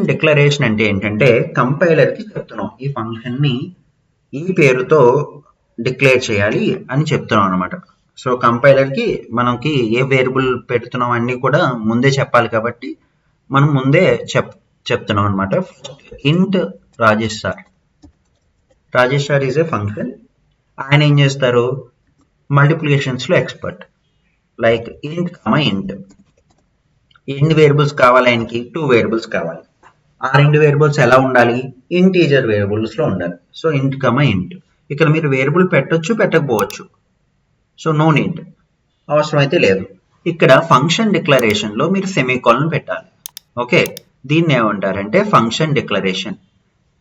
డిక్లరేషన్ అంటే ఏంటంటే కంపైలర్కి చెప్తున్నాం ఈ ఫంక్షన్ని ఈ పేరుతో డిక్లేర్ చేయాలి అని చెప్తున్నాం అనమాట. సో కంపైలర్కి మనకి ఏ వేరియబుల్ పెడుతున్నాం అన్నీ కూడా ముందే చెప్పాలి కాబట్టి మనం ముందే చెప్తున్నాం అనమాట. ఇంట్ Rajesh sir is a function. ఆయన ఏం చేస్తారు, మల్టిప్లికేషన్స్లో ఎక్స్పర్ట్. లైక్ ఇంట్ కమా ఇంట్, ఎన్ని వేరియబుల్స్ కావాలి ఆయనకి 2 వేరియబుల్స్ కావాలి. ఆ 2 వేరియబుల్స్ ఎలా ఉండాలి, ఇంటీజర్ వేరియబుల్స్లో ఉండాలి. సో ఇంట్ కమా ఇంట్. ఇక్కడ మీరు వేరియబుల్ పెట్టొచ్చు పెట్టకపోవచ్చు, సో నో నీడ్, అవసరం అయితే లేదు. ఇక్కడ ఫంక్షన్ డిక్లరేషన్లో మీరు సెమీకోలన్ పెట్టాలి. ఓకే, దీన్ని ఏమంటారంటే ఫంక్షన్ డిక్లరేషన్.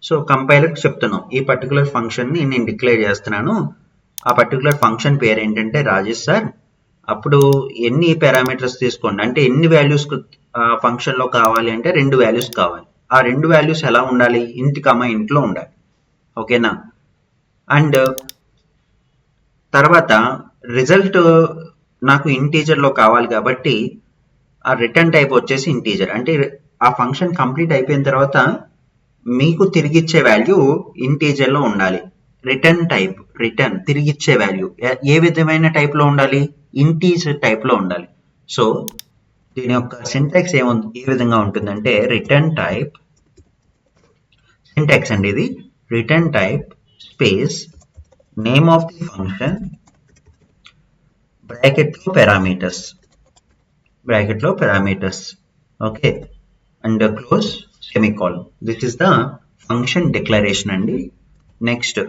సో కంపైలర్కి చెప్తున్నాం ఈ పర్టికులర్ ఫంక్షన్ని నేను డిక్లేర్ చేస్తున్నాను, ఆ పర్టికులర్ ఫంక్షన్ పేరు ఏంటంటే రాజేష్ సార్. అప్పుడు ఎన్ని పారామీటర్స్ తీసుకోండి, అంటే ఎన్ని వాల్యూస్ ఫంక్షన్లో కావాలి అంటే 2 వాల్యూస్ కావాలి. ఆ 2 వాల్యూస్ ఎలా ఉండాలి, ఇంట్ కమా ఇంట్లో ఉండాలి. ఓకేనా. అండ్ తర్వాత రిజల్ట్ నాకు ఇంటీజర్లో కావాలి కాబట్టి ఆ రిటర్న్ టైప్ వచ్చేసి ఇంటీజర్. అంటే ఆ ఫంక్షన్ కంప్లీట్ అయిపోయిన తర్వాత మీకు తిరిగిచ్చే వాల్యూ ఇంటీజర్లో ఉండాలి. రిటర్న్ టైప్, రిటర్న్ తిరిగిచ్చే వాల్యూ ఏ విధమైన టైప్లో ఉండాలి? ఇంటీజర్ టైప్లో ఉండాలి. సో దీని యొక్క సింటాక్స్ ఏ విధంగా ఉంటుందంటే రిటర్న్ టైప్, సింటాక్స్ అండి ఇది, return type space name of the function బ్రాకెట్లో parameters, okay, and close semicolon. This is the function declaration అండి. నెక్స్ట్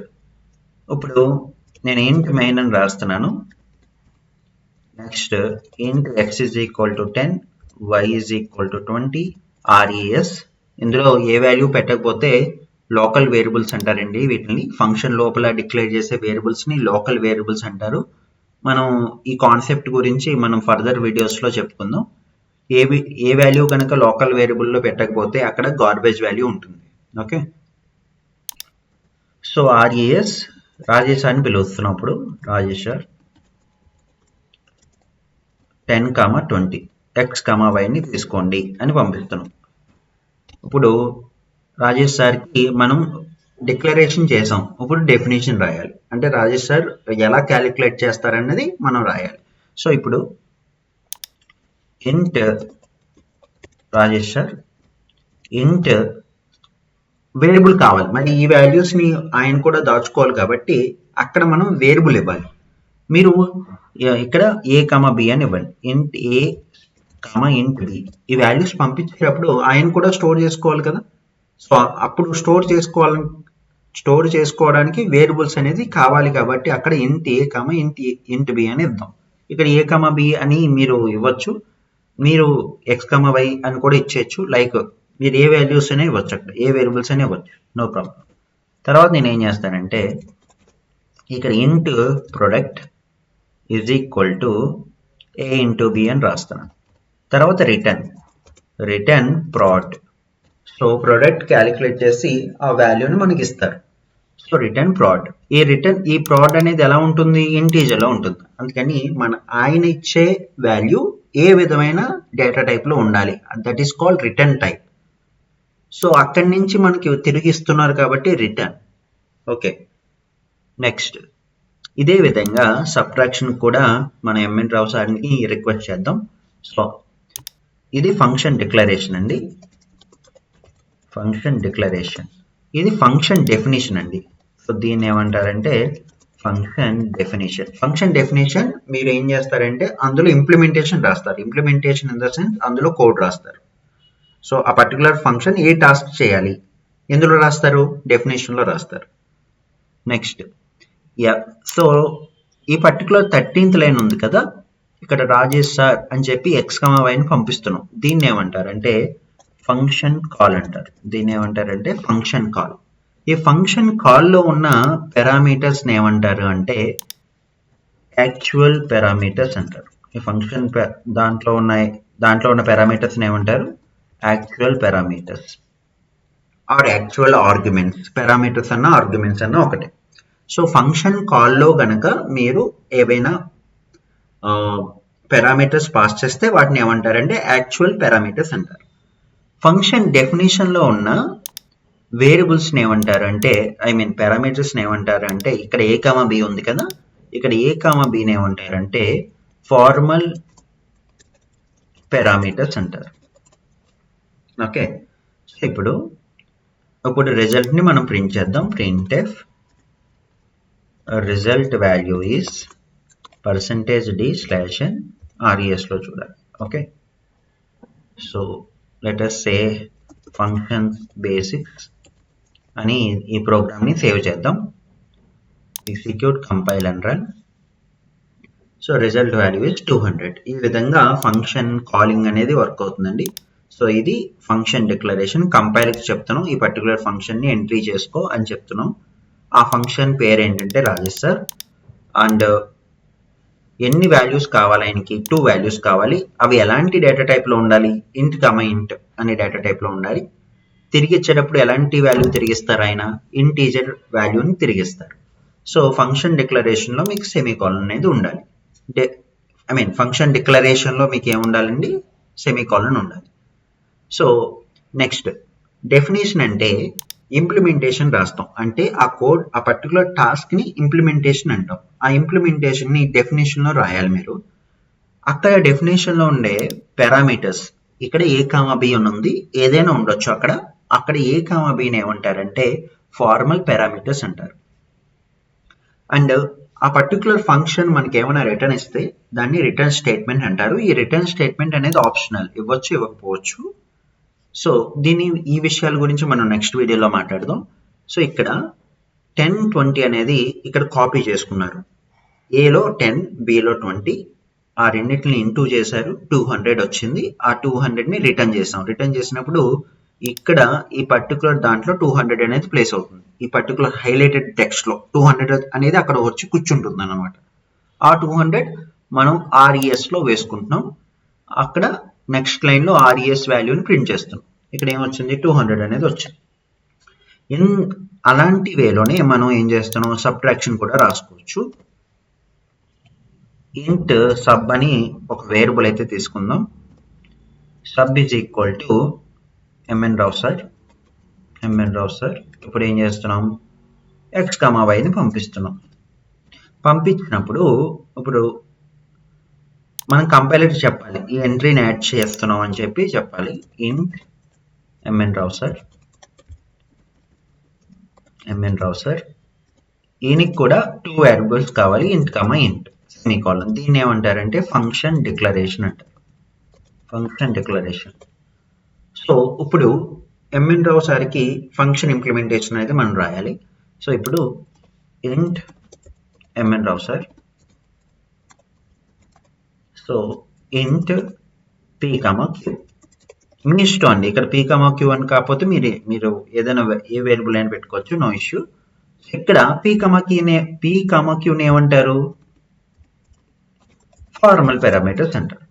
ఇప్పుడు నేను ఇంట్ మెయిన్ అని రాస్తున్నాను. నెక్స్ట్ ఇంట్ x is equal to 10, y is equal to 20, res. ఇందులో ఏ వాల్యూ పెట్టకపోతే లోకల్ వేరియబుల్స్ అంటారండి. వీటిని ఫంక్షన్ లోపల డిక్లేర్ చేసే వేరియబుల్స్ని లోకల్ వేరియబుల్స్ అంటారు. మనం ఈ కాన్సెప్ట్ గురించి మనం ఫర్దర్ వీడియోస్లో చెప్పుకుందాం. ఏ వాల్యూ కనుక లోకల్ వేరియబుల్లో పెట్టకపోతే అక్కడ గార్బేజ్ వాల్యూ ఉంటుంది. ఓకే, సో రాజేష్ అని పిలుస్తున్నప్పుడు రాజేష్ 10, 20 x, yని తీసుకోండి అని పంపిస్తున్నాం. ఇప్పుడు రాజేష్ సార్కి మనం డిక్లరేషన్ చేసాం. ఇప్పుడు డెఫినేషన్ రాయాలి. అంటే రాజేష్ సార్ ఎలా క్యాలిక్యులేట్ చేస్తారన్నది మనం రాయాలి. సో ఇప్పుడు ఇంట్ రాజేష్ సార్, ఇంట్ వేరియబుల్ కావాలి. మరి ఈ వాల్యూస్ని ఆయన కూడా దాచుకోవాలి కాబట్టి అక్కడ మనం వేరియబుల్ ఇవ్వాలి. మీరు ఇక్కడ a, b అని ఇవ్వండి. ఇంట్ a, ఇంట్ b. ఈ వాల్యూస్ పంపించేటప్పుడు ఆయన కూడా స్టోర్ చేసుకోవాలి కదా. సో అప్పుడు స్టోర్ చేసుకోవడానికి వేరియబుల్స్ అనేది కావాలి కాబట్టి అక్కడ ఇంట్ a, ఇంట్ b అని ఇద్దాం. ఇక్కడ a, b అని మీరు ఇవ్వచ్చు. మీరు x, y అని కూడా ఇచ్చేయచ్చు. లైక్ మీరు ఏ వాల్యూస్ అయినా ఇవ్వచ్చు, అక్కడ ఏ వేరియబుల్స్ అయినా ఇవ్వచ్చు, నో ప్రాబ్లం. తర్వాత నేను ఏం చేస్తానంటే ఇక్కడ ఇంట్ product is equal to a into b అని రాస్తాను. తర్వాత return prod. So product calculate చేసి ఆ వాల్యూని మనకి ఇస్తారు. So return prod. ఈ prod అనేది ఎలా ఉంటుంది? ఇంటీజర్లో ఉంటుంది. అందుకని ఆయన ఇచ్చే వాల్యూ ఏ విధమైన డేటా టైప్లో ఉండాలి, that is called return type. So అక్కడి నుంచి మనకి తిరిగి ఇస్తున్నారు కాబట్టి రిటర్న్. ఓకే, నెక్స్ట్ ఇదే విధంగా సబ్ట్రాక్షన్ కూడా మన ఎంఎన్ రావు సార్ని రిక్వెస్ట్ చేద్దాం. సో ఇది ఫంక్షన్ డిక్లరేషన్ అండి. ఫంక్షన్ డిక్లరేషన్ ఇది ఫంక్షన్ డెఫినేషన్ అండి. సో దీన్ని ఏమంటారంటే ఫంక్షన్ డెఫినేషన్ మీరు ఏం చేస్తారంటే అందులో ఇంప్లిమెంటేషన్ రాస్తారు. ఇంప్లిమెంటేషన్ ఇన్ ద సెన్స్ అందులో కోడ్ రాస్తారు. సో ఆ పర్టికులర్ ఫంక్షన్ ఏ టాస్క్ చేయాలి ఎందులో రాస్తారు? డెఫినేషన్లో రాస్తారు. నెక్స్ట్ సో ఈ పర్టికులర్ 13th లైన్ ఉంది కదా, ఇక్కడ రాజేష్ సార్ అని చెప్పి x, yని పంపిస్తున్నాం. దీన్ని ఏమంటారంటే ఫంక్షన్ కాల్ అంటారు. దీన్ని ఏమంటారంటే ఫంక్షన్ కాల్. ఈ ఫంక్షన్ కాల్లో ఉన్న పారామీటర్స్ని ఏమంటారు అంటే యాక్చువల్ పారామీటర్స్ అంటారు. ఈ ఫంక్షన్ దాంట్లో ఉన్న పారామీటర్స్ని ఏమంటారు? Actual parameters or actual arguments. Parameters అన్న ఆర్గ్యుమెంట్స్ అన్న ఒకటే. సో ఫంక్షన్ కాల్లో గనక మీరు ఏవైనా పారామీటర్స్ పాస్ చేస్తే వాటిని ఏమంటారంటే యాక్చువల్ పారామీటర్స్ అంటారు. ఫంక్షన్ డెఫినేషన్లో ఉన్న వేరియబుల్స్ని ఏమంటారు అంటే పారామీటర్స్ని ఏమంటారు అంటే ఇక్కడ a, b ఉంది కదా, ఇక్కడ a, bని ఏమంటారంటే ఫార్మల్ పారామీటర్స్ అంటారు. ఓకే, సో ఇప్పుడు రిజల్ట్ని మనం ప్రింట్ చేద్దాం. printf result value is %d/n resలో చూడాలి. Okay, so let us say functions basics అని ఈ ప్రోగ్రామ్ని సేవ్ చేద్దాం. Execute, compile and run. So result value is 200. ఈ విధంగా ఫంక్షన్ కాలింగ్ అనేది వర్క్ అవుతుందండి. సో ఇది ఫంక్షన్ డిక్లరేషన్. కంపైల్కి చెప్తున్నాం ఈ పర్టికులర్ ఫంక్షన్ని ఎంట్రీ చేసుకో అని చెప్తున్నాం. ఆ ఫంక్షన్ పేరు ఏంటంటే రాజేష్ సార్. అండ్ ఎన్ని వాల్యూస్ కావాలి ఆయనకి? 2 వాల్యూస్ కావాలి. అవి ఎలాంటి డేటా టైప్లో ఉండాలి? ఇంట్, ఇంట్ అనే డేటా టైప్లో ఉండాలి. తిరిగి ఇచ్చేటప్పుడు ఎలాంటి వాల్యూ తిరిగిస్తారు ఆయన? ఇంటీజర్ వాల్యూని తిరిగిస్తారు. సో ఫంక్షన్ డిక్లరేషన్లో మీకు సెమీకాలన్ అనేది ఉండాలి. ఫంక్షన్ డిక్లరేషన్లో మీకు ఏముండాలండి? సెమీకాలన్ ఉండాలి. సో నెక్స్ట్ డెఫినేషన్ అంటే ఇంప్లిమెంటేషన్ రాస్తాం. అంటే ఆ కోడ్ ఆ పర్టికులర్ టాస్క్ని ఇంప్లిమెంటేషన్ అంటాం. ఆ ఇంప్లిమెంటేషన్ని డెఫినేషన్లో రాయాలి మీరు. అక్కడ డెఫినేషన్లో ఉండే పారామీటర్స్ ఇక్కడ ఏ కామా బి అని ఉంది, ఏదైనా ఉండొచ్చు అక్కడ ఏ కామా బిని ఏమంటారంటే ఫార్మల్ పారామీటర్స్ అంటారు. అండ్ ఆ పర్టికులర్ ఫంక్షన్ మనకి ఏమైనా రిటర్న్ ఇస్తే దాన్ని రిటర్న్ స్టేట్మెంట్ అంటారు. ఈ రిటర్న్ స్టేట్మెంట్ అనేది ఆప్షనల్, ఇవ్వచ్చు ఇవ్వకపోవచ్చు. సో ఈ విషయాల గురించి మనం నెక్స్ట్ వీడియోలో మాట్లాడదాం. సో ఇక్కడ 10, 20 అనేది ఇక్కడ కాపీ చేసుకున్నారు. ఏలో 10, బిలో 20, ఆ రెండింటిని ఇంటూ చేశారు, 200 వచ్చింది. ఆ 200ని రిటర్న్ చేసాం. రిటర్న్ చేసినప్పుడు ఇక్కడ ఈ పర్టికులర్ దాంట్లో 200 అనేది ప్లేస్ అవుతుంది. ఈ పర్టికులర్ హైలైటెడ్ టెక్స్ట్లో 200 అనేది అక్కడ వచ్చి కూర్చుంటుంది అన్నమాట. ఆ 200 మనం RESలో వేసుకుంటున్నాం. అక్కడ నెక్స్ట్ లైన్లో RES వాల్యూని ప్రింట్ చేస్తున్నాం. ఇక్కడ ఏమొచ్చింది, 200 అనేది వచ్చింది. అలాంటి వేలోనే మనం ఏం చేస్తున్నాం, సబ్ట్రాక్షన్ కూడా రాసుకోవచ్చు. ఇంట్ సబ్ అని ఒక వేరియబుల్ అయితే తీసుకుందాం. Sub is equal to mn Rao sir. ఇప్పుడు ఏం చేస్తున్నాం, x, yని పంపిస్తున్నాం. పంపించినప్పుడు ఇప్పుడు మనం కంపైలర్ చెప్పాలి ఈ ఎంట్రీని యాడ్ చేస్తున్నాం అని చెప్పాలి. ఇంట్ mn రావు సార్. ఈయనకి కూడా 2 వేరియబుల్స్ కావాలి, ఇంట్, సెమికోలన్. దీన్ని ఏమంటారంటే ఫంక్షన్ డిక్లరేషన్ అంటారు. సో ఇప్పుడు mn రావు సార్కి ఫంక్షన్ ఇంప్లిమెంటేషన్ అయితే మనం రాయాలి. సో ఇప్పుడు int mn Rao sir. So int p, q. మీ ఇష్టం అండి. ఇక్కడ p, q అని కాకపోతే మీరు ఏదైనా ఏ వేరియబుల్ అయినా పెట్టుకోవచ్చు, నో ఇష్యూ. ఇక్కడ p, qని ఏమంటారు, ఫార్మల్ పారామీటర్స్ అంటారు.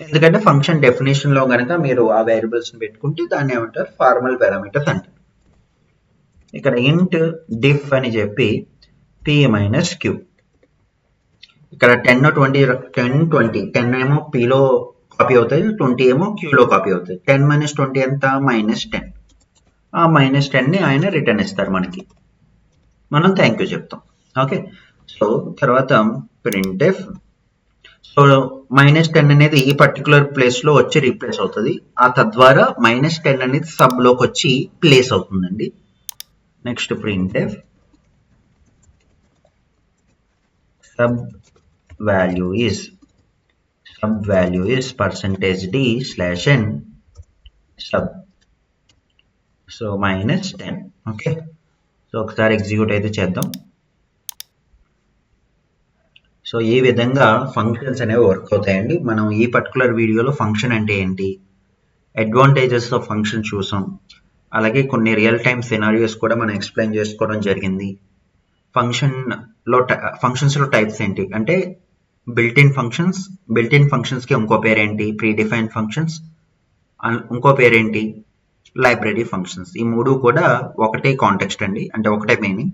ఎందుకంటే ఫంక్షన్ డెఫినేషన్ లో కనుక మీరు ఆ వేరియబుల్స్ పెట్టుకుంటే దాన్ని ఏమంటారు, ఫార్మల్ పారామీటర్స్ అంటారు. ఇక్కడ ఇంట్ డిఫ్ అని చెప్పి p మైనస్ q. ఇక్కడ 10 ఏమో p లో కాపీ అవుతాయి, 20 ఏమో q లో కాపీ అవుతాయి. 10 మైనస్ 20 ఎంత, -10. ఆ -10ని ఆయన రిటర్న్ ఇస్తారు మనకి. మనం థ్యాంక్ యూ చెప్తాం. ఓకే, సో తర్వాత printf. సో -10 అనేది ఈ పర్టికులర్ ప్లేస్ లో వచ్చి రీప్లేస్ అవుతుంది. ఆ తద్వారా -10 అనేది సబ్ లోకి వచ్చి ప్లేస్ అవుతుందండి. Next printf sub value is %d/n sub. So -10. Okay, so ఒకసారి ఎగ్జిక్యూట్ అయితే చేద్దాం. సో ఈ విధంగా ఫంక్షన్స్ అనేవి వర్క్ అవుతాయండి. మనం ఈ పర్టికులర్ వీడియోలో ఫంక్షన్ అంటే ఏంటి, అడ్వాంటేజెస్ ఆఫ్ ఫంక్షన్ చూసాం. అలాగే కొన్ని రియల్ టైమ్ సినారియోస్ కూడా మనం ఎక్స్ప్లెయిన్ చేసుకోవడం జరిగింది. ఫంక్షన్స్లో టైప్స్ ఏంటి అంటే బిల్ట్ ఇన్ ఫంక్షన్స్కి ఇంకో పేరేంటి, ప్రీ డిఫైన్ ఫంక్షన్స్, ఇంకో పేరేంటి, లైబ్రరీ ఫంక్షన్స్. ఈ మూడు కూడా ఒకటే కాంటెక్స్ట్ అండి, అంటే ఒకటే మీనింగ్.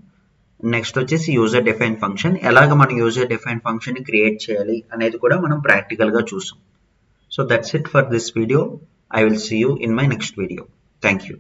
నెక్స్ట్ వచ్చేసి యూజర్ డిఫైన్ ఫంక్షన్. ఎలాగ మనం యూజర్ డిఫైన్ ఫంక్షన్ ని క్రియేట్ చేయాలి అనేది కూడా మనం ప్రాక్టికల్ గా చూసాం. So that's it for this video. I will see you in my next video. Thank you.